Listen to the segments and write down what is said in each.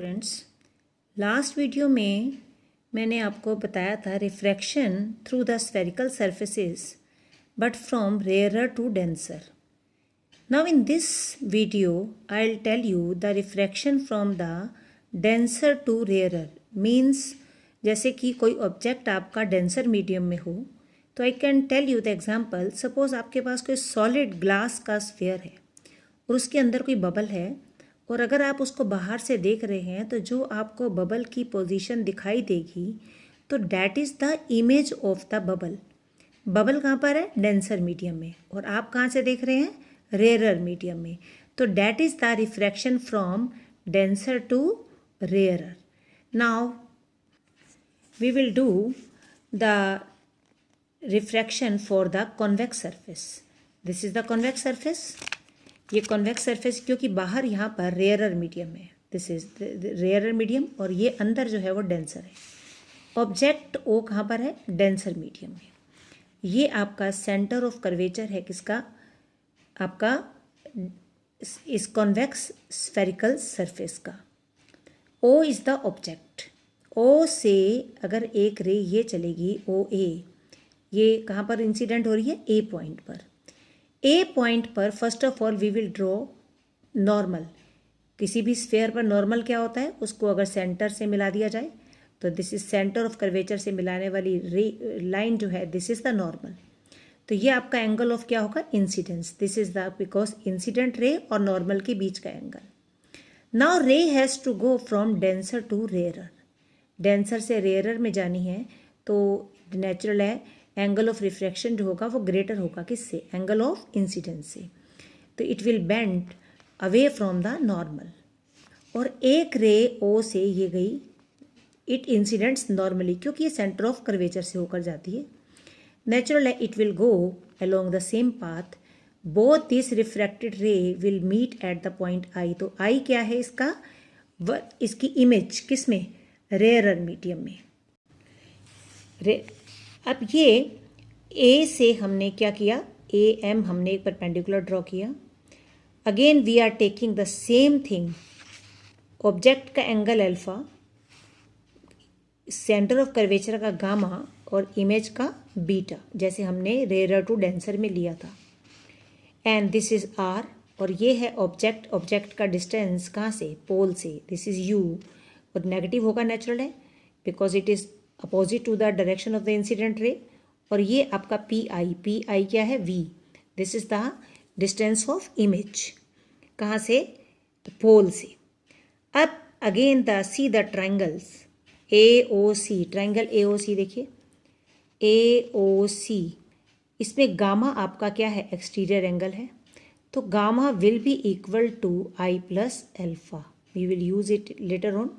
Students, last video में मैंने आपको बताया था refraction through the spherical surfaces but from rarer to denser. Now in this video I will tell you the refraction from the denser to rarer. Means जैसे कि कोई object आपका denser medium में हो तो I can tell you the example. Suppose आपके पास कोई सॉलिड ग्लास का स्फीयर है और उसके अंदर कोई बबल है, और अगर आप उसको बाहर से देख रहे हैं तो जो आपको बबल की पोजीशन दिखाई देगी तो that is the image of the bubble. Bubble कहाँ पर है? डेंसर मीडियम में. और आप कहाँ से देख रहे हैं? रेयरर मीडियम में. तो that is the refraction from denser to rarer. Now we will do the refraction for the convex surface. This is the convex surface. ये कॉन्वेक्स सरफेस क्योंकि बाहर यहाँ पर रेयरर मीडियम है. दिस इज रेयरर मीडियम और ये अंदर जो है वो डेंसर है. ऑब्जेक्ट ओ कहाँ पर है? डेंसर मीडियम में. ये आपका सेंटर ऑफ कर्वेचर है किसका? आपका इस कॉन्वेक्स स्फेरिकल सरफेस का. O is the object. O से अगर एक रे ये चलेगी ओ ए, ये कहाँ पर इंसिडेंट हो रही है? ए पॉइंट पर. ए पॉइंट पर first of all we will draw normal. किसी भी स्फेयर पर नॉर्मल क्या होता है? उसको अगर सेंटर से मिला दिया जाए तो this is centre of curvature से मिलाने वाली लाइन जो है दिस इज द नॉर्मल. तो ये आपका एंगल ऑफ क्या होगा? Incidence. This is the because incident ray और नॉर्मल के बीच का angle. Now ray has to go from denser to rarer. Denser से रेयरर में जानी है तो नेचुरल है एंगल ऑफ रिफ्रैक्शन जो होगा वो ग्रेटर होगा किससे? एंगल ऑफ इंसिडेंस से. तो it will bend away from the normal. और एक रे ओ से ये गई, इट इंसिडेंट्स नॉर्मली क्योंकि ये सेंटर ऑफ कर्वेचर से होकर जाती है. नेचुरल है it will go along the same path. Both this refracted ray will meet at the point I. तो आई क्या है इसका? इसकी इमेज किस में? रेयरर मीडियम में. अब ये ए से हमने क्या किया? ए एम हमने एक परपेंडिकुलर ड्रॉ किया. Again we are taking the same thing. Object का angle alpha, centre of curvature का गामा और इमेज का बीटा, जैसे हमने रेयरर टू डेंसर में लिया था. एंड दिस इज आर और ये है ऑब्जेक्ट. ऑब्जेक्ट का डिस्टेंस कहाँ से? पोल से. दिस इज यू और नेगेटिव होगा नेचुरल है because it is opposite to the direction of the incident ray. और ये आपका पी आई. पी आई क्या है? V. This is the distance of image. कहाँ से? पोल से. अब again the see the triangles A O C. Triangle A O C देखिए, ए ओ सी. इसमें गामा आपका क्या है? एक्सटीरियर एंगल है. तो gamma will be equal to I plus alpha. We will use it later on.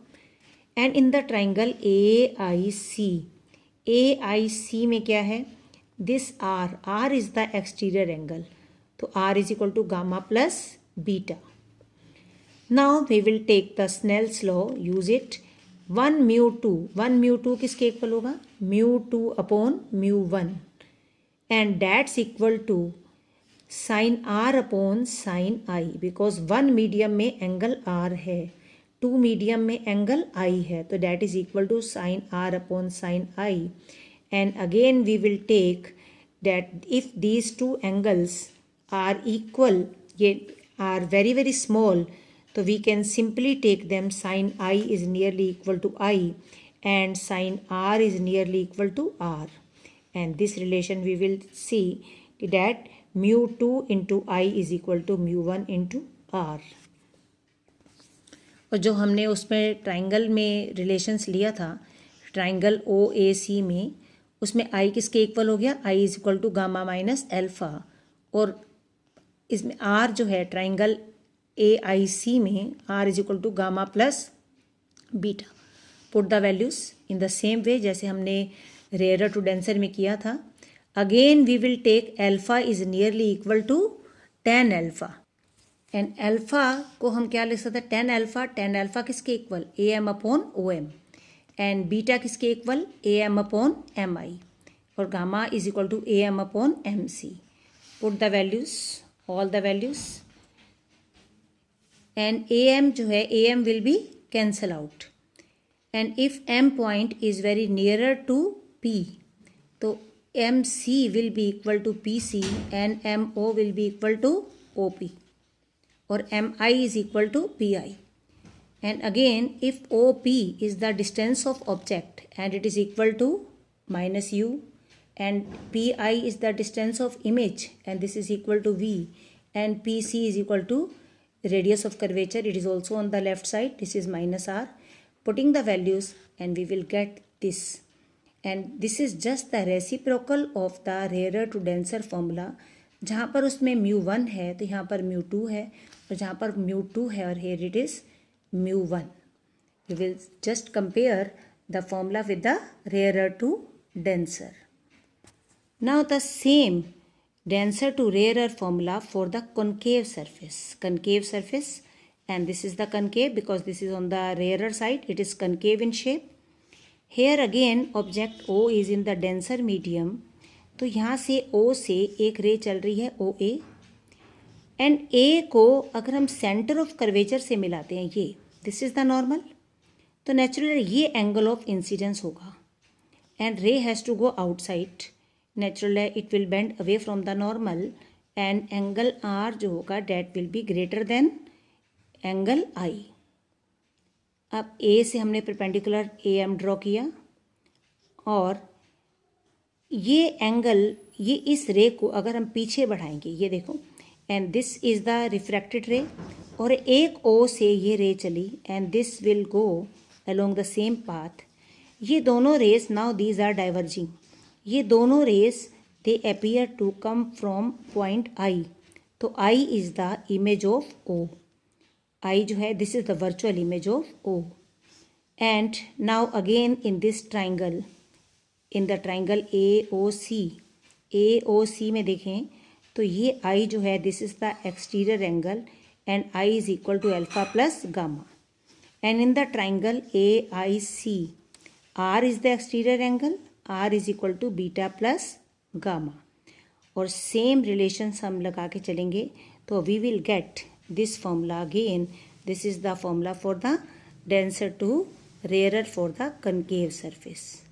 And in the triangle A I C. A I C में क्या है? This R. R is the exterior angle. तो R is equal to gamma plus beta. Now we will take the Snell's law, use it. 1 mu 2. 1 mu 2 किसके equal होगा? Mu 2 upon mu 1. And that's equal to sine R upon sine I. Because 1 medium में angle R है, 2 medium में angle I है, तो that is equal to sine R upon sine I. And again we will take that if these two angles are equal, ये are very very small, तो we can simply take them. Sine I is nearly equal to I and sine R is nearly equal to R. And this relation we will see that mu 2 into I is equal to mu 1 into R. और जो हमने उसमें triangle में relations लिया था, triangle O ए सी में, उसमें आई किसके इक्वल हो गया? I is equal to gamma minus alpha. और इसमें आर जो है ट्राइंगल ए आई सी में, R is equal to gamma plus beta. Put the values in the same way जैसे हमने रेयरर टू डेंसर में किया था. Again we will take alpha is nearly equal to tan alpha. And alpha को हम क्या लिख सकते हैं? Tan alpha. टेन एल्फा किसके equal? A M upon O M. And beta किसके equal? A M upon M I. और gamma is equal to A M upon M C. Put the values, all the values. And A M जो है, A M will be cancel out. And if M point is very nearer to P, तो MC will be equal to PC and MO will be equal to OP, or MI is equal to PI. And again, if OP is the distance of object and it is equal to minus U, and PI is the distance of image and this is equal to V, and PC is equal to radius of curvature, it is also on the left side, this is minus R. Putting the values and we will get this, and this is just the reciprocal of the rarer to denser formula. जहाँ पर उसमें μ1 है तो यहाँ पर μ2 है, और जहाँ पर μ2 है और here it is μ1. We will just compare the formula with the rarer to denser. Now the same denser to rarer formula for the concave surface, and this is the concave because this is on the rarer side, it is concave in shape. Here again object O is in the denser medium, तो यहाँ से O से एक रे चल रही है OA, and A को अगर हम सेंटर ऑफ कर्वेचर से मिलाते हैं, ये दिस इज़ द नॉर्मल, तो नेचुरली ये एंगल ऑफ इंसिडेंस होगा, and ray has to go outside, naturally it will bend away from the normal, and angle R जो होगा that will be greater than angle I. अब A से हमने perpendicular AM draw किया, और ये angle, ये इस रे को अगर हम पीछे बढ़ाएंगे, ये देखो, and this is the refracted ray, और एक O से ये रे चली and this will go along the same path. ये दोनों rays now these are diverging, ये दोनों rays they appear to come from point I. तो I is the image of O. I जो है this is the virtual image of O. And now again in this triangle, in the triangle AOC में देखें तो ये I जो है this is the exterior angle, and I is equal to alpha plus gamma. And in the triangle AIC, R is the exterior angle, R is equal to beta plus gamma. और same relations हम लगा के चलेंगे तो we will get this formula again. This is the formula for the denser to rarer for the concave surface.